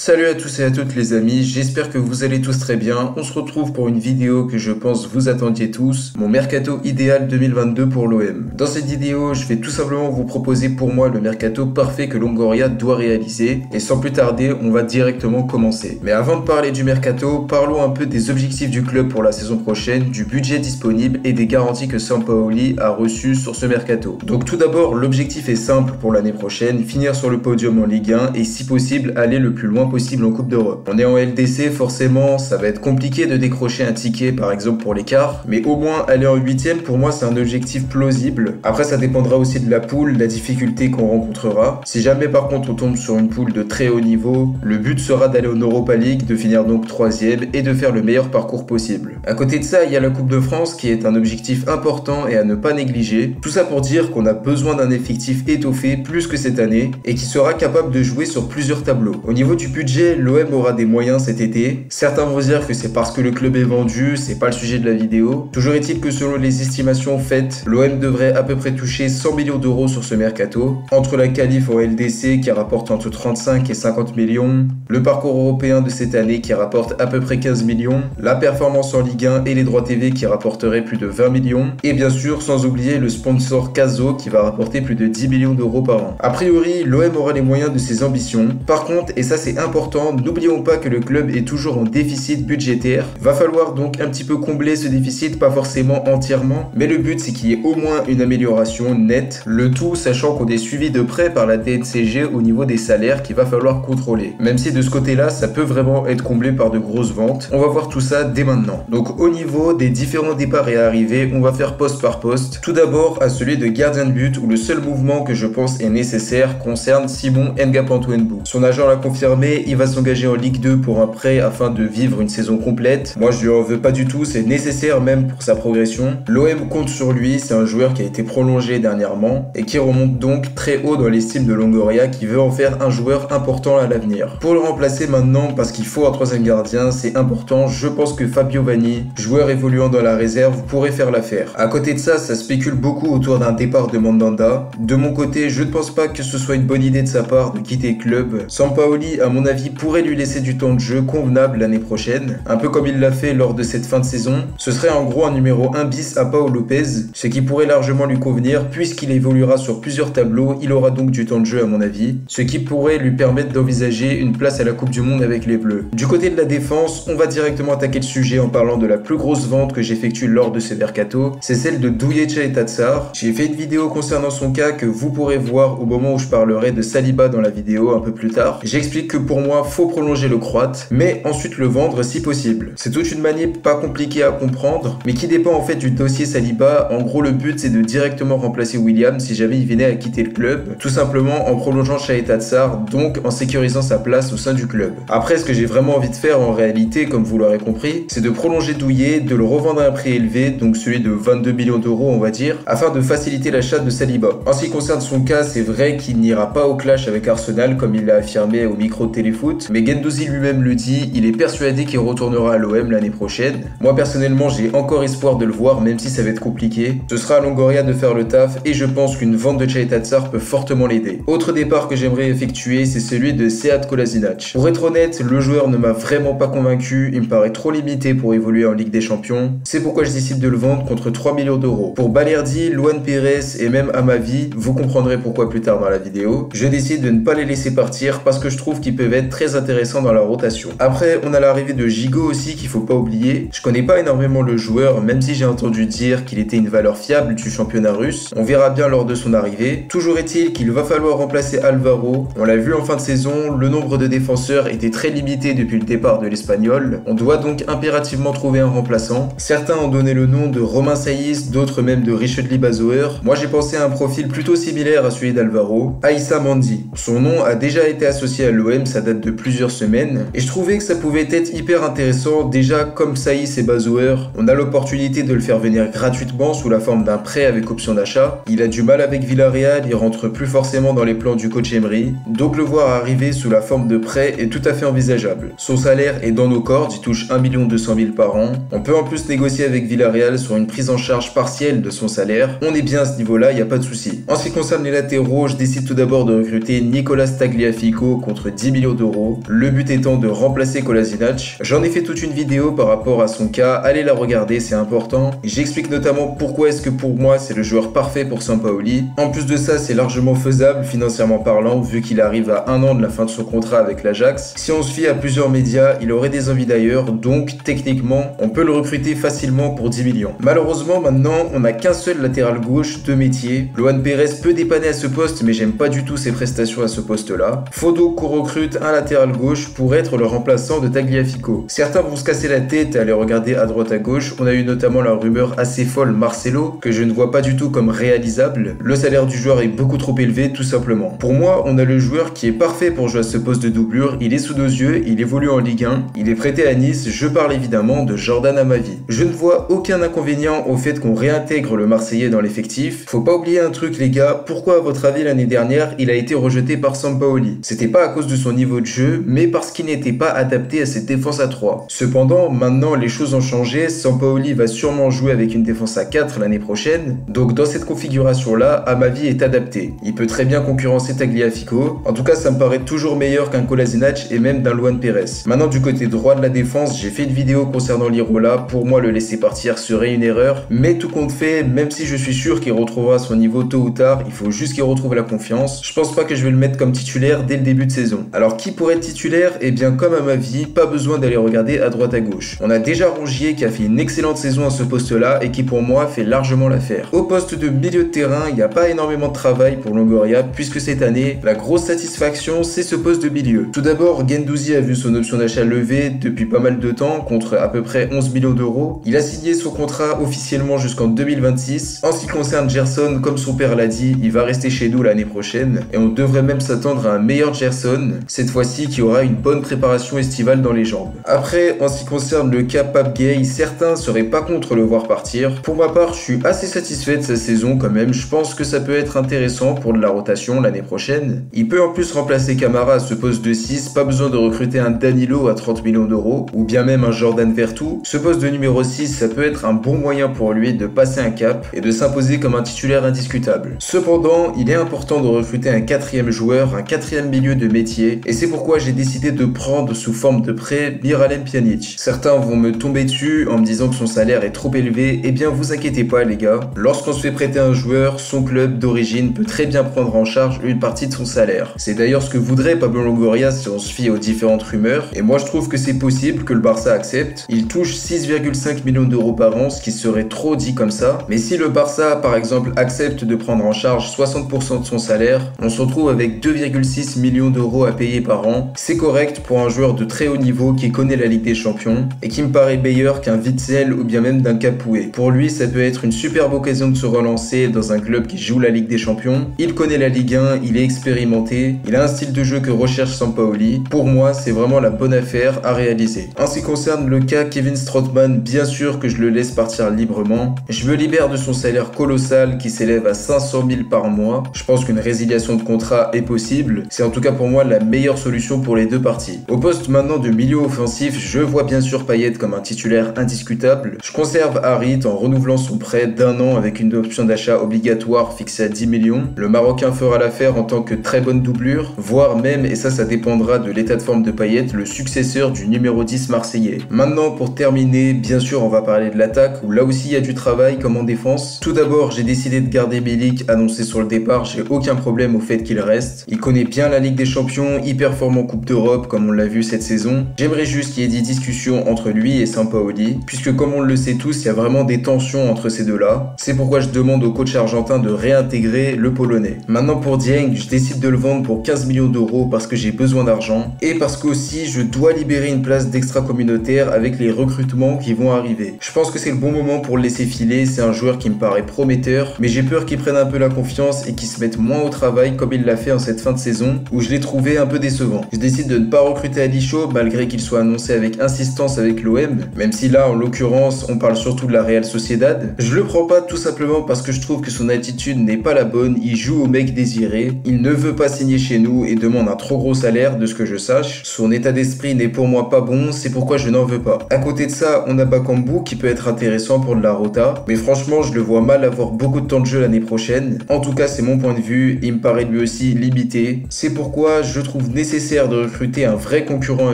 Salut à tous et à toutes les amis, j'espère que vous allez tous très bien. On se retrouve pour une vidéo que je pense vous attendiez tous, mon mercato idéal 2022 pour l'OM. Dans cette vidéo, je vais tout simplement vous proposer pour moi le mercato parfait que Longoria doit réaliser. Et sans plus tarder, on va directement commencer. Mais avant de parler du mercato, parlons un peu des objectifs du club pour la saison prochaine, du budget disponible et des garanties que Sampaoli a reçues sur ce mercato. Donc tout d'abord, l'objectif est simple pour l'année prochaine, finir sur le podium en Ligue 1 et si possible aller le plus loin possible en Coupe d'Europe. On est en LDC, forcément, ça va être compliqué de décrocher un ticket par exemple pour les quarts, mais au moins aller en 8e pour moi c'est un objectif plausible. Après ça dépendra aussi de la poule, de la difficulté qu'on rencontrera. Si jamais par contre on tombe sur une poule de très haut niveau, le but sera d'aller en Europa League, de finir donc 3e et de faire le meilleur parcours possible. À côté de ça, il y a la Coupe de France qui est un objectif important et à ne pas négliger. Tout ça pour dire qu'on a besoin d'un effectif étoffé plus que cette année et qui sera capable de jouer sur plusieurs tableaux. Au niveau du budget, l'OM aura des moyens cet été. Certains vont dire que c'est parce que le club est vendu, c'est pas le sujet de la vidéo. Toujours est-il que selon les estimations faites, l'OM devrait à peu près toucher 100 millions d'euros sur ce mercato. Entre la qualif en LDC qui rapporte entre 35 et 50 millions, le parcours européen de cette année qui rapporte à peu près 15 millions, la performance en Ligue 1 et les droits TV qui rapporteraient plus de 20 millions, et bien sûr sans oublier le sponsor Caso qui va rapporter plus de 10 millions d'euros par an. A priori, l'OM aura les moyens de ses ambitions. Par contre, et ça c'est important, n'oublions pas que le club est toujours en déficit budgétaire. Va falloir donc un petit peu combler ce déficit, pas forcément entièrement, mais le but c'est qu'il y ait au moins une amélioration nette, le tout sachant qu'on est suivi de près par la DNCG au niveau des salaires qu'il va falloir contrôler. Même si de ce côté-là, ça peut vraiment être comblé par de grosses ventes. On va voir tout ça dès maintenant. Donc au niveau des différents départs et arrivées, on va faire poste par poste. Tout d'abord à celui de gardien de but où le seul mouvement que je pense est nécessaire concerne Simon Nga-Pantouenbou. Son agent l'a confirmé, il va s'engager en Ligue 2 pour un prêt afin de vivre une saison complète. Moi je lui en veux pas du tout, c'est nécessaire même pour sa progression. L'OM compte sur lui, c'est un joueur qui a été prolongé dernièrement et qui remonte donc très haut dans l'estime de Longoria qui veut en faire un joueur important à l'avenir. Pour le remplacer maintenant, parce qu'il faut un troisième gardien, c'est important, je pense que Fabio Vanni, joueur évoluant dans la réserve, pourrait faire l'affaire. À côté de ça, ça spécule beaucoup autour d'un départ de Mandanda. De mon côté, je ne pense pas que ce soit une bonne idée de sa part de quitter le club. Sampaoli, à mon avis, pourrait lui laisser du temps de jeu convenable l'année prochaine, un peu comme il l'a fait lors de cette fin de saison. Ce serait en gros un numéro 1 bis à Pau Lopez, ce qui pourrait largement lui convenir puisqu'il évoluera sur plusieurs tableaux, il aura donc du temps de jeu à mon avis, ce qui pourrait lui permettre d'envisager une place à la Coupe du Monde avec les Bleus. Du côté de la défense, on va directement attaquer le sujet en parlant de la plus grosse vente que j'effectue lors de ce mercato, c'est celle de Douye Chaitatsar. J'ai fait une vidéo concernant son cas que vous pourrez voir au moment où je parlerai de Saliba dans la vidéo un peu plus tard. J'explique que pour moi, faut prolonger le croate, mais ensuite le vendre si possible. C'est toute une manip pas compliquée à comprendre, mais qui dépend en fait du dossier Saliba. En gros, le but c'est de directement remplacer William si jamais il venait à quitter le club, tout simplement en prolongeant Chaitatsar, donc en sécurisant sa place au sein du club. Après, ce que j'ai vraiment envie de faire en réalité, comme vous l'aurez compris, c'est de prolonger Douye, de le revendre à un prix élevé, donc celui de 22 millions d'euros on va dire, afin de faciliter l'achat de Saliba. En ce qui concerne son cas, c'est vrai qu'il n'ira pas au clash avec Arsenal comme il l'a affirmé au micro de Téléfoot, mais Guendouzi lui-même le dit, il est persuadé qu'il retournera à l'OM l'année prochaine. Moi personnellement j'ai encore espoir de le voir même si ça va être compliqué. Ce sera à Longoria de faire le taf et je pense qu'une vente de Chaitatsar peut fortement l'aider. Autre départ que j'aimerais effectuer, c'est celui de Sead Kolasinac. Pour être honnête, le joueur ne m'a vraiment pas convaincu, il me paraît trop limité pour évoluer en Ligue des Champions. C'est pourquoi je décide de le vendre contre 3 millions d'euros. Pour Balerdi, Luan Pérez et même Amavi, vous comprendrez pourquoi plus tard dans la vidéo, je décide de ne pas les laisser partir parce que je trouve qu'ils peuvent être très intéressants dans la rotation. Après, on a l'arrivée de Gigot aussi qu'il faut pas oublier. Je connais pas énormément le joueur, même si j'ai entendu dire qu'il était une valeur fiable du championnat russe. On verra bien lors de son arrivée. Toujours est-il qu'il va falloir remplacer Alvaro. On l'a vu en fin de saison, le nombre de défenseurs était très limité depuis le départ de l'Espagnol. On doit donc impérativement trouver un remplaçant. Certains ont donné le nom de Romain Saïs, d'autres même de Richelieu Bazouer. Moi j'ai pensé à un profil plutôt similaire à celui d'Alvaro, Aïssa Mandi. Son nom a déjà été associé à l'OM, ça date de plusieurs semaines, et je trouvais que ça pouvait être hyper intéressant. Déjà comme Saïs et Bazouer, on a l'opportunité de le faire venir gratuitement sous la forme d'un prêt avec option d'achat. Il a du mal avec Villarreal, il rentre plus forcément dans les plans du coach Emery, donc le voir arriver sous la forme de prêt est tout à fait envisageable. Son salaire est dans nos cordes, il touche 1 200 000 par an. On peut en plus négocier avec Villarreal sur une prise en charge partielle de son salaire. On est bien à ce niveau-là, il n'y a pas de souci. En ce qui concerne les latéraux, je décide tout d'abord de recruter Nicolas Tagliafico contre 10 millions d'euros, le but étant de remplacer Kolasinac. J'en ai fait toute une vidéo par rapport à son cas, allez la regarder, c'est important. J'explique notamment pourquoi est-ce que pour moi c'est le joueur parfait pour Sampaoli. En plus de ça, c'est largement faisable financièrement parlant vu qu'il arrive à 1 an de la fin de son contrat avec l'Ajax. Si on se fie à plusieurs médias, il aurait des envies d'ailleurs, donc techniquement on peut le recruter facilement pour 10 millions. Malheureusement maintenant on n'a qu'un seul latéral gauche de métier. Luan Pérez peut dépanner à ce poste mais j'aime pas du tout ses prestations à ce poste là. Faut donc qu'on recrute un latéral gauche pour être le remplaçant de Tagliafico. Certains vont se casser la tête à aller regarder à droite à gauche, on a eu notamment la rumeur assez folle Marcelo, que je ne vois pas du tout comme réalisable. Le salaire du joueur est beaucoup trop élevé tout simplement. Pour moi, on a le joueur qui est parfait pour jouer à ce poste de doublure, il est sous nos yeux, il évolue en Ligue 1, il est prêté à Nice, je parle évidemment de Jordan Amavi. Je ne vois aucun inconvénient au fait qu'on réintègre le Marseillais dans l'effectif. Faut pas oublier un truc les gars, pourquoi à votre avis l'année dernière il a été rejeté par Sampaoli? C'était pas à cause de son niveau de jeu, mais parce qu'il n'était pas adapté à cette défense à 3. Cependant, maintenant les choses ont changé, Sampaoli va sûrement jouer avec une défense à 4 l'année prochaine, donc dans cette configuration là, Amavi est adapté. Il peut très bien concurrencer Tagliafico, en tout cas ça me paraît toujours meilleur qu'un Kolasinac et même d'un Luan Pérez. Maintenant du côté droit de la défense, j'ai fait une vidéo concernant Lirola, pour moi le laisser partir serait une erreur, mais tout compte fait, même si je suis sûr qu'il retrouvera son niveau tôt ou tard, il faut juste qu'il retrouve la confiance, je pense pas que je vais le mettre comme titulaire dès le début de saison. Alors qui pourrait être titulaire? Eh bien comme Amavi, pas besoin d'aller regarder à droite à gauche. On a déjà Rongier qui a fait une excellente saison à ce poste là et qui pour moi fait largement l'affaire. Au poste de milieu de terrain, il n'y a pas énormément de travail pour Longoria puisque cette année, la grosse satisfaction c'est ce poste de milieu. Tout d'abord, Guendouzi a vu son option d'achat levée depuis pas mal de temps contre à peu près 11 millions d'euros. Il a signé son contrat officiellement jusqu'en 2026. En ce qui concerne Gerson, comme son père l'a dit, il va rester chez nous l'année prochaine et on devrait même s'attendre à un meilleur Gerson, cette fois-ci qui aura une bonne préparation estivale dans les jambes. Après, en ce qui concerne le cas Pape Gueye, certains seraient pas contre le voir partir. Pour ma part, je suis assez satisfait de sa saison quand même, je pense que ça peut être intéressant pour de la rotation l'année prochaine. Il peut en plus remplacer Camara à ce poste de 6, pas besoin de recruter un Danilo à 30 millions d'euros, ou bien même un Jordan Vertu. Ce poste de numéro 6, ça peut être un bon moyen pour lui de passer un cap et de s'imposer comme un titulaire indiscutable. Cependant, il est important de recruter un quatrième joueur, un quatrième milieu de métier, et c'est pourquoi j'ai décidé de prendre sous forme de prêt Miralem Pjanic. Certains vont me tomber dessus en me disant que son salaire est trop élevé, eh bien vous inquiétez pas les gars, lorsqu'on se fait prêter un joueur, son club d'origine peut très bien prendre en charge une partie de son salaire. C'est d'ailleurs ce que voudrait Pablo Longoria si on se fie aux différentes rumeurs, et moi je trouve que c'est possible que le Barça accepte. Il touche 6,5 millions d'euros par an, ce qui serait trop dit comme ça, mais si le Barça par exemple accepte de prendre en charge 60% de son salaire, on se retrouve avec 2,6 millions d'euros à payer par an. C'est correct pour un joueur de très haut niveau qui connaît la Ligue des Champions, et qui me paraît meilleur qu'un Witsel ou bien même d'un Capoue. Pour lui, ça peut être une superbe occasion de se relancer dans un club qui joue la Ligue des Champions. Il connaît la Ligue 1, il est expérimenté, il a un style de jeu que recherche Sampaoli. Pour moi, c'est vraiment la bonne affaire à réaliser. En ce qui concerne le cas Kevin Strootman, bien sûr que je le laisse partir librement. Je me libère de son salaire colossal qui s'élève à 500 000 par mois. Je pense qu'une résiliation de contrat est possible. C'est en tout cas pour moi la meilleure solution pour les deux parties. Au poste maintenant de milieu offensif, je vois bien sûr Payet comme un titulaire indiscutable. Je conserve Harit en renouvelant son prêt d'1 an avec une option d'achat obligatoire fixée à 10 millions. Le Marocain fera l'affaire en tant que très bonne doublure, voire même, et ça dépendra de l'état de forme de Payet, le successeur du numéro 10 marseillais. Maintenant pour terminer, bien sûr on va parler de l'attaque où là aussi il y a du travail comme en défense. Tout d'abord j'ai décidé de garder Milik annoncé sur le départ, j'ai aucun problème au fait qu'il reste. Il connaît bien la Ligue des Champions, il performe en Coupe d'Europe comme on l'a vu cette saison. J'aimerais juste qu'il y ait des discussions entre lui et Sampaoli, puisque comme on le sait tous, il y a vraiment des tensions entre ces deux-là. C'est pourquoi je demande au coach argentin de réintégrer le Polonais. Maintenant pour Dieng, je décide de le vendre pour 15 millions d'euros parce que j'ai besoin d'argent, et parce qu'aussi je dois libérer une place d'extra-communautaire avec les recrutements qui vont arriver. Je pense que c'est le bon moment pour le laisser filer, c'est un joueur qui me paraît prometteur, mais j'ai peur qu'il prenne un peu la confiance et qu'il se mette moins au travail comme il l'a fait en cette fin de saison, où je l'ai trouvé un peu décevant. Je décide de ne pas recruter Ali Chaud, malgré qu'il soit annoncé avec insistance avec l'OM, même si là en l'occurrence on parle surtout de la Real Sociedad. Je le prends pas tout simplement parce que je trouve que son attitude n'est pas la bonne, il joue au mec désiré, il ne veut pas signer chez nous et demande un trop gros salaire de ce que je sache. Son état d'esprit n'est pour moi pas bon, c'est pourquoi je n'en veux pas. À côté de ça, on a Bakambu qui peut être intéressant pour de la rota, mais franchement je le vois mal avoir beaucoup de temps de jeu l'année prochaine. En tout cas c'est mon point de vue, il me paraît lui aussi limité. C'est pourquoi je trouve nécessaire de recruter un vrai concurrent à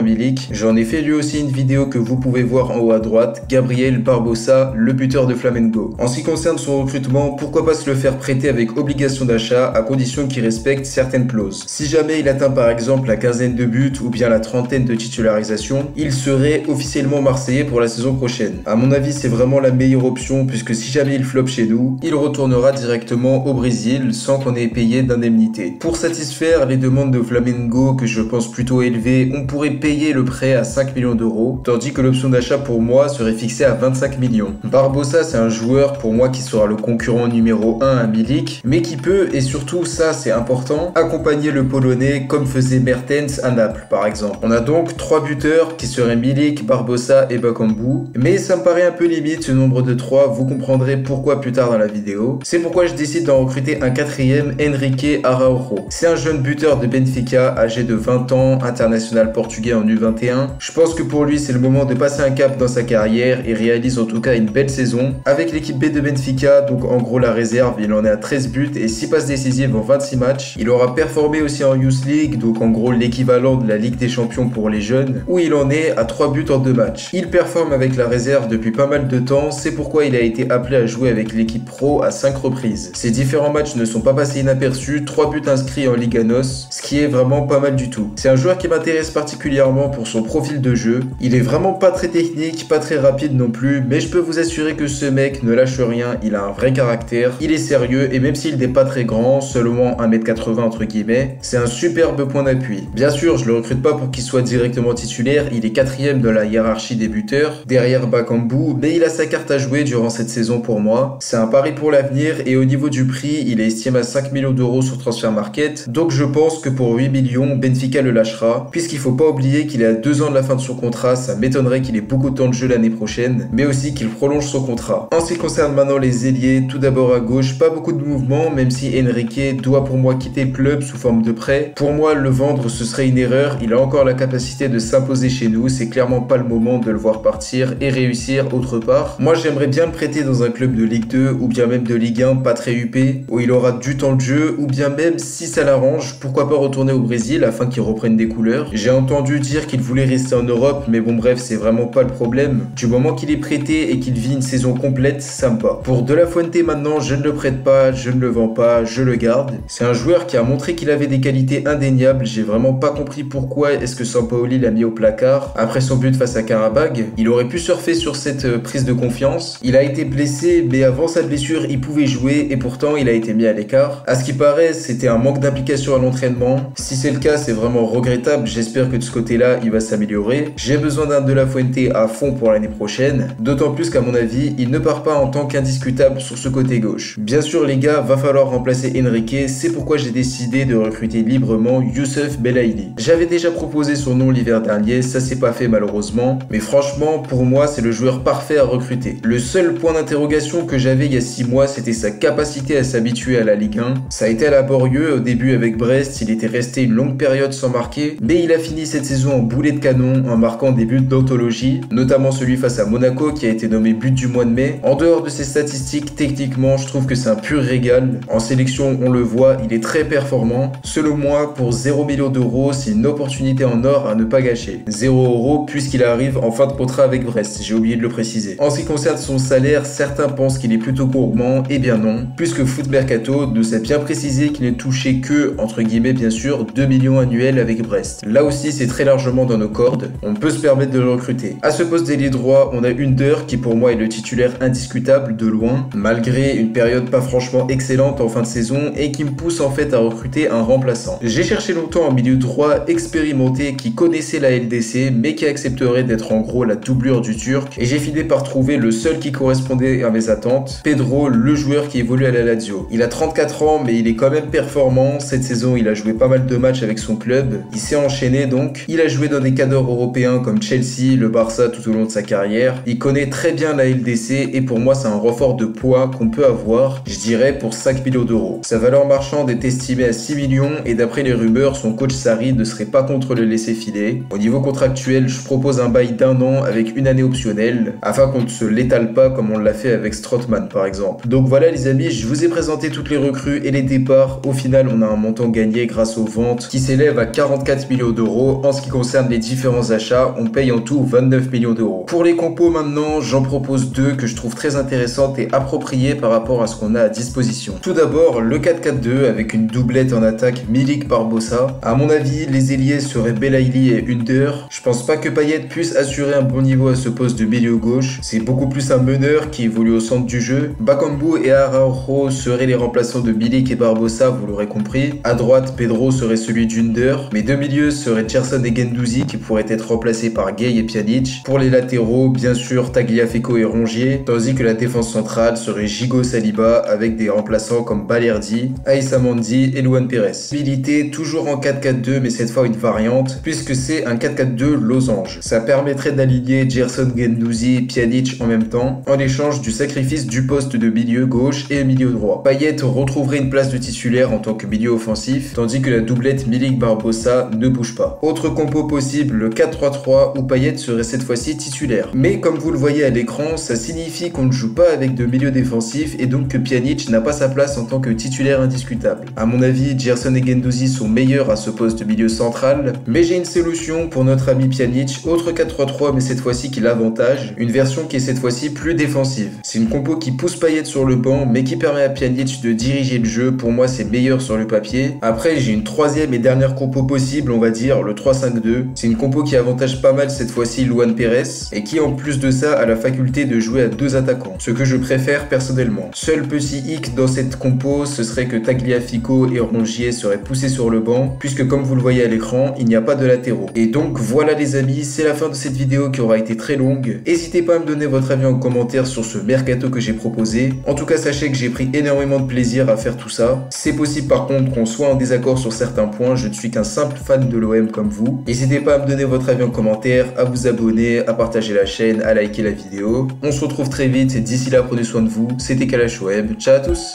Milik. J'en ai fait lui aussi une vidéo que vous pouvez voir en haut à droite, Gabriel Barbosa, le buteur de Flamengo. En ce qui concerne son recrutement, pourquoi pas se le faire prêter avec obligation d'achat à condition qu'il respecte certaines clauses. Si jamais il atteint par exemple la quinzaine de buts ou bien la trentaine de titularisations, il serait officiellement marseillais pour la saison prochaine. À mon avis, c'est vraiment la meilleure option puisque si jamais il floppe chez nous, il retournera directement au Brésil sans qu'on ait payé d'indemnité. Pour satisfaire les demandes de Flamengo que je pense plutôt élevées, on pourrait payer le prêt à 5 millions d'euros, tandis que l'option d'achat pour moi serait fixée à 25 millions. Barbosa, c'est un joueur pour moi qui sera le concurrent numéro 1 à Milik, mais qui peut, et surtout ça c'est important, accompagner le Polonais comme faisait Mertens à Naples par exemple. On a donc 3 buteurs qui seraient Milik, Barbosa et Bakambu, mais ça me paraît un peu limite ce nombre de 3, vous comprendrez pourquoi plus tard dans la vidéo. C'est pourquoi je décide d'en recruter un quatrième, Henrique Araujo. C'est un jeune buteur de Benfica, âgé de 20 ans, international portugais en U21. Je pense que pour lui c'est le moment de passer un cap dans sa carrière et réalise en tout cas une belle saison. Avec l'équipe B de Benfica, donc en gros la réserve, il en est à 13 buts et 6 passes décisives en 26 matchs. Il aura performé aussi en Youth League, donc en gros l'équivalent de la Ligue des Champions pour les jeunes, où il en est à 3 buts en 2 matchs. Il performe avec la réserve depuis pas mal de temps, c'est pourquoi il a été appelé à jouer avec l'équipe pro à 5 reprises. Ces différents matchs ne sont pas passés inaperçus, 3 buts inscrits en Liga NOS, ce qui est vraiment pas mal du tout. C'est un joueur qui m'intéresse particulièrement pour son profil de jeu. Il est vraiment pas très technique, pas très rapide non plus, mais je peux vous assurer que ce mec ne lâche rien, il a un vrai caractère, il est sérieux et même s'il n'est pas très grand, seulement 1m80 entre guillemets, c'est un superbe point d'appui. Bien sûr, je le recrute pas pour qu'il soit directement titulaire, il est 4ème de la hiérarchie des buteurs, derrière Bakambu, mais il a sa carte à jouer durant cette saison pour moi. C'est un pari pour l'avenir et au niveau du prix, il est estimé à 5 millions d'euros sur Transfermarkt, donc je pense que pour 8 millions, Benfica le lâchera, puisqu'il faut pas oublier qu'il est à 2 ans de la fin de son contrat, ça m'étonnerait qu'il ait beaucoup de temps de jeu l'année prochaine, mais aussi qu'il prolonge son contrat. En ce qui concerne maintenant les ailiers, tout d'abord à gauche, pas beaucoup de mouvements, même si Henrique doit pour moi quitter le club sous forme de prêt. Pour moi, le vendre ce serait une erreur, il a encore la capacité de s'imposer chez nous, c'est clairement pas le moment de le voir partir et réussir autre part. Moi j'aimerais bien le prêter dans un club de Ligue 2 ou bien même de Ligue 1 pas très huppé, où il aura du temps de jeu, ou bien même si ça l'arrange, pourquoi pas retourner au Brésil afin qu'il reprenne des couleurs. J'ai entendu dire qu'il voulait rester en Europe, mais bon bref, c'est vraiment pas le problème. Du moment qu'il est prêté et qu'il vit une saison complète, ça me va. Pour De La Fuente maintenant, je ne le prête pas, je ne le vends pas, je le garde. C'est un joueur qui a montré qu'il avait des qualités indéniables, j'ai vraiment pas compris pourquoi est-ce que Sampaoli l'a mis au placard après son but face à Karabag. Il aurait pu surfer sur cette prise de confiance. Il a été blessé, mais avant sa blessure, il pouvait jouer et pourtant il a été mis à l'écart. À ce qui paraît, c'était un manque d'implication à l'entraînement. Si c'est le cas, c'est vraiment regrettable. J'espère que de ce côté-là, il va s'améliorer. J'ai besoin d'un De La Fuente à fond pour l'année prochaine. D'autant plus qu'à mon avis, il ne part pas en tant qu'indiscutable sur ce côté gauche. Bien sûr, les gars, va falloir remplacer Henrique. C'est pourquoi j'ai décidé de recruter librement Youssef Belaïli. J'avais déjà proposé son nom l'hiver dernier, ça s'est pas fait malheureusement. Mais franchement, pour moi, c'est le joueur parfait à recruter. Le seul point d'interrogation que j'avais il y a 6 mois, c'était sa capacité à s'habituer à la Ligue 1. Ça a été laborieux au début avec Brest, il était resté une longue période sans marquer, mais il a fini cette saison en boulet de canon en marquant des buts d'anthologie, notamment celui face à Monaco qui a été nommé but du mois de mai. En dehors de ses statistiques, techniquement, je trouve que c'est un pur régal. En sélection, on le voit, il est très performant. Selon moi, pour 0 millions d'euros, c'est une opportunité en or à ne pas gâcher. 0 euros puisqu'il arrive en fin de contrat avec Brest, j'ai oublié de le préciser. En ce qui concerne son salaire, certains pensent qu'il est plutôt gourmand, et bien non, puisque Foot Mercato nous a bien précisé qu'il ne touchait que, entre guillemets bien sûr, 2 millions annuels avec Brest. Là aussi, c'est très largement dans nos cordes, on peut se permettre de le recruter. À ce poste d'ailier droit, on a Under qui pour moi est le titulaire indiscutable de loin, malgré une période pas franchement excellente en fin de saison et qui me pousse en fait à recruter un remplaçant. J'ai cherché longtemps un milieu droit expérimenté qui connaissait la LDC mais qui accepterait d'être en gros la doublure du Turc et j'ai fini par trouver le seul qui correspondait à mes attentes, Pedro, le joueur qui évolue à la Lazio. Il a 34 ans mais il est quand même performant, cette saison il a joué pas mal de matchs avec son club, il s'est enchaîné donc, il a joué dans des cadres européens comme Chelsea, le Barça tout au long de sa carrière, il connaît très bien la LDC et pour moi c'est un renfort de poids qu'on peut avoir, je dirais pour 5 millions d'euros. Sa valeur marchande est estimée à 6 millions et d'après les rumeurs, son coach Sarri ne serait pas contre le laisser filer. Au niveau contractuel, je propose un bail d'1 an avec une année optionnelle afin qu'on ne se l'étale pas comme on l'a fait avec Strootman par exemple. Donc voilà les amis, je vous ai présenté toutes les recrues et les départs. Au final, on a un montant gagné grâce aux ventes qui s'élève s'élève à 44 millions d'euros. En ce qui concerne les différents achats, on paye en tout 29 millions d'euros. Pour les compos maintenant, j'en propose deux que je trouve très intéressantes et appropriées par rapport à ce qu'on a à disposition. Tout d'abord, le 4-4-2 avec une doublette en attaque Milik-Barbosa. À mon avis, les ailiers seraient Belaïli et Under. Je pense pas que Payet puisse assurer un bon niveau à ce poste de milieu gauche. C'est beaucoup plus un meneur qui évolue au centre du jeu. Bakambu et Araujo seraient les remplaçants de Milik et Barbosa, vous l'aurez compris. À droite, Pedro serait celui d'Under. Mes deux milieux seraient Gerson et Guendouzi qui pourraient être remplacés par Gay et Pjanic. Pour les latéraux, bien sûr Tagliafico et Rongier, tandis que la défense centrale serait Gigot Saliba avec des remplaçants comme Balerdi, Aïssa Mandi et Luan Pérez. Habilité toujours en 4-4-2 mais cette fois une variante puisque c'est un 4-4-2 losange. Ça permettrait d'aligner Gerson, Guendouzi et Pjanic en même temps en échange du sacrifice du poste de milieu gauche et milieu droit. Payet retrouverait une place de titulaire en tant que milieu offensif tandis que la doublette Milik-Barbosa ne bouge pas. Autre compo possible, le 4-3-3 où Payet serait cette fois-ci titulaire. Mais comme vous le voyez à l'écran, ça signifie qu'on ne joue pas avec de milieu défensif et donc que Pjanic n'a pas sa place en tant que titulaire indiscutable. À mon avis, Gerson et Guendouzi sont meilleurs à ce poste de milieu central, mais j'ai une solution pour notre ami Pjanic, autre 4-3-3 mais cette fois-ci qui l'avantage, une version qui est cette fois-ci plus défensive. C'est une compo qui pousse Payet sur le banc mais qui permet à Pjanic de diriger le jeu, pour moi c'est meilleur sur le papier. Après j'ai une troisième et dernière compo possible, on va dire le 3-5-2. C'est une compo qui avantage pas mal cette fois-ci Luan Pérez et qui en plus de ça a la faculté de jouer à deux attaquants, ce que je préfère personnellement. Seul petit hic dans cette compo, ce serait que Tagliafico et Rongier seraient poussés sur le banc, puisque comme vous le voyez à l'écran, il n'y a pas de latéraux. Et donc voilà les amis, c'est la fin de cette vidéo qui aura été très longue. N'hésitez pas à me donner votre avis en commentaire sur ce mercato que j'ai proposé. En tout cas, sachez que j'ai pris énormément de plaisir à faire tout ça. C'est possible par contre qu'on soit en désaccord sur certains points, je ne suis qu'un simple fan de l'OM comme vous. N'hésitez pas à me donner votre avis en commentaire, à vous abonner, à partager la chaîne, à liker la vidéo. On se retrouve très vite, d'ici là prenez soin de vous, c'était Kalash Web, ciao à tous.